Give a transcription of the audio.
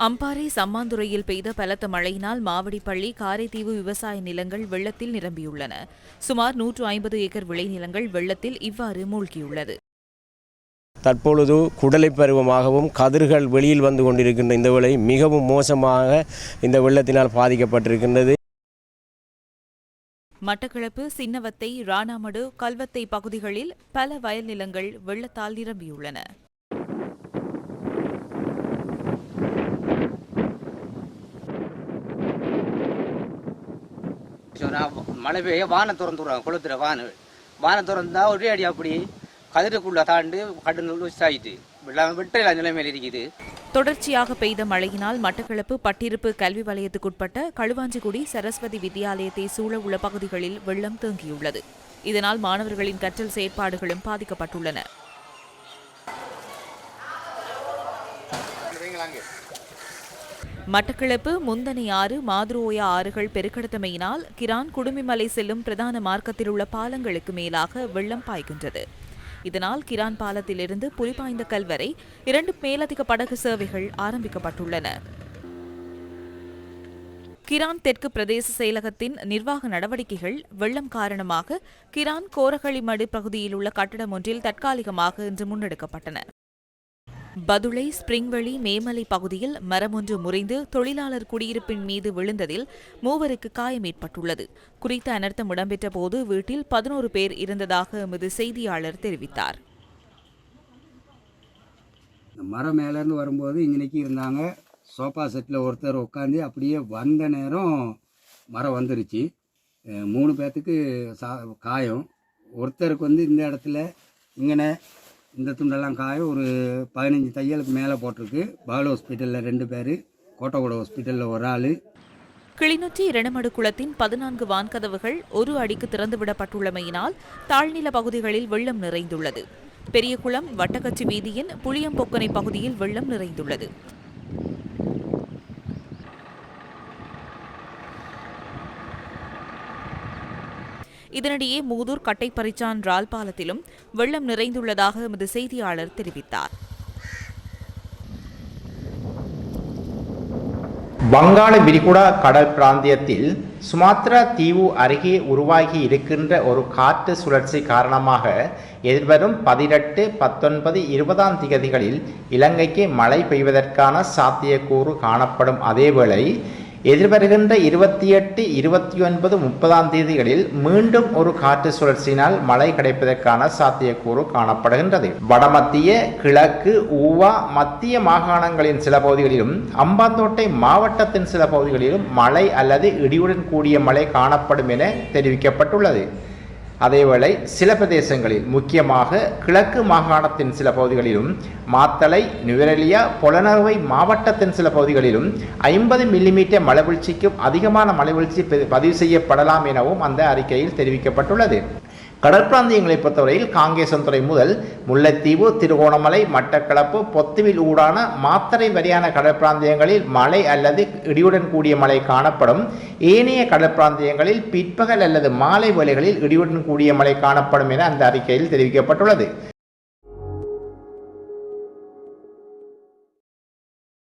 அம்பாறை சம்மாந்துறையில் பெய்த பலத்த மழையினால் மாவடிப்பள்ளி காரைதீவு விவசாய நிலங்கள் வெள்ளத்தில் நிரம்பியுள்ளன. சுமார் 150 ஏக்கர் விளைநிலங்கள் வெள்ளத்தில் இவ்வாறு மூழ்கியுள்ளது. தற்பொழுது குடலை பருவமாகவும் கதிர்கள் வெளியில் வந்து கொண்டிருக்கின்ற இந்த வேளை மிகவும் மோசமாக இந்த வெள்ளத்தினால் பாதிக்கப்பட்டிருக்கின்றது. மட்டக்களப்பு, சின்னவத்தை, ராணாமடு, கல்வத்தை பகுதிகளில் பல வயல் நிலங்கள் வெள்ளத்தால் நிரம்பியுள்ளன. மழை பெய்ய வானம் திறந்துடுவாங்க. கொளுத்துற வானம் திறந்தா ஒரே அடி அப்படி கதிரைக்குள்ள தாண்டு கடுநூல் ஆயிட்டு வெட்டையில நிலைமையில் இருக்குது. தொடர்ச்சியாக பெய்த மழையினால் மட்டக்களப்பு பட்டிருப்பு கல்வி வலயத்துக்குட்பட்ட களுவாஞ்சிக்குடி சரஸ்வதி வித்தியாலயத்தை சூழ உள்ள பகுதிகளில் வெள்ளம் தேங்கியுள்ளது. இதனால் மாணவர்களின் கற்றல் செயற்பாடுகளும் பாதிக்கப்பட்டுள்ளன. மட்டக்களப்பு, முந்தனை ஆறு, மாதுரோயா ஆறுகள் பெருக்கெடுத்தமையினால் கிரான் குடுமிமலை செல்லும் பிரதான மார்க்கத்தில் உள்ள பாலங்களுக்கு மேலாக வெள்ளம் பாய்கின்றது. இதனால் கிரான் பாலத்திலிருந்து புலிபாய்ந்த கல் வரை 2 மேலதிக படகு சேவைகள் ஆரம்பிக்கப்பட்டுள்ளன. கிரான் தெற்கு பிரதேச செயலகத்தின் நிர்வாக நடவடிக்கைகள் வெள்ளம் காரணமாக கிரான் கோரகளிமடு பகுதியில் உள்ள கட்டடம் ஒன்றில் தற்காலிகமாக இன்று முன்னெடுக்கப்பட்டன. பதுளை, ஸ்பிரிங்வெளி, மேமலை பகுதியில் மரம் ஒன்று முறிந்து தொழிலாளர் குடியிருப்பின் மீது விழுந்ததில் 3 காயம் ஏற்பட்டுள்ளது. குறித்த அனர்த்தம் இடம்பெற்ற போது வீட்டில் 11 பேர் இருந்ததாக எமது செய்தியாளர் தெரிவித்தார். மரம் மேலேருந்து வரும்போது இன்னைக்கு இருந்தாங்க. சோஃபா செட்டில் ஒருத்தர் உட்காந்து அப்படியே வந்த நேரம் மரம் வந்துருச்சு. 3 பேர்த்துக்கு காயம். ஒருத்தருக்கு இந்த இடத்துல இங்கே இந்த துண்டெல்லாம் காயம் ஒரு 15 தையலுக்கு மேலே போட்டிருக்கு. பாலு ஹாஸ்பிட்டலில் 2 பேர், கோட்டகோட ஹாஸ்பிட்டலில் ஒரு ஆள். கிளிநொச்சி இரணைமடு குளத்தின் 14 வான்கதவுகள் 1 அடிக்கு திறந்துவிடப்பட்டுள்ளமையினால் தாழ்நில பகுதிகளில் வெள்ளம் நிறைந்துள்ளது. பெரியகுளம், வட்டக்கச்சி வீதியின் புளியம்பொக்கனை பகுதியில் வெள்ளம் நிறைந்துள்ளது. இதனிடையே மூதூர் கட்டைப்பறிச்சான் ரால் பாலத்திலும் வெள்ளம் நிறைந்துள்ளதாக எமது செய்தியாளர் தெரிவித்தார். வங்காள விரிகுடா கடல் பிராந்தியத்தில் சுமாத்ரா தீவு அருகே உருவாகி இருக்கின்ற ஒரு காற்று சுழற்சி காரணமாக எதிர்வரும் 18, 19, 20ஆம் திகதிகளில் இலங்கைக்கு மழை பெய்வதற்கான சாத்தியக்கூறு காணப்படும். அதேவேளை எதிர்வருகின்ற 28, 29, 30ஆம் தேதிகளில் மீண்டும் ஒரு காற்று சுழற்சியினால் மழை கிடைப்பதற்கான சாத்தியக்கூறு காணப்படுகின்றது. வடமத்திய, கிழக்கு, ஊவா, மத்திய மாகாணங்களின் சில பகுதிகளிலும் அம்பாந்தோட்டை மாவட்டத்தின் சில பகுதிகளிலும் மழை அல்லது இடியுடன் கூடிய மழை காணப்படும் என தெரிவிக்கப்பட்டுள்ளது. அதேவேளை சில பிரதேசங்களில் முக்கியமாக கிழக்கு மாகாணத்தின் சில பகுதிகளிலும் மாத்தளை, நுவரெலியா, பொலனறுவை மாவட்டத்தின் சில பகுதிகளிலும் 50 மில்லிமீட்டர் மழைவீழ்ச்சிக்கும் அதிகமான மழைவீழ்ச்சி பதிவு செய்யப்படலாம் எனவும் அந்த அறிக்கையில் தெரிவிக்கப்பட்டுள்ளது. கடற்பிராந்தியங்களை பொறுத்தவரையில் காங்கேசன்துறை முதல் முல்லைத்தீவு, திருகோணமலை, மட்டக்களப்பு, பொத்துவில் ஊடான மாத்தறை வரையான கடற்பிராந்தியங்களில் மழை அல்லது இடியுடன் கூடிய மழை காணப்படும். ஏனைய கடற்பிராந்தியங்களில் பிற்பகல் அல்லது மாலை வேளைகளில் இடியுடன் கூடிய மழை காணப்படும் என அந்த அறிக்கையில் தெரிவிக்கப்பட்டுள்ளது.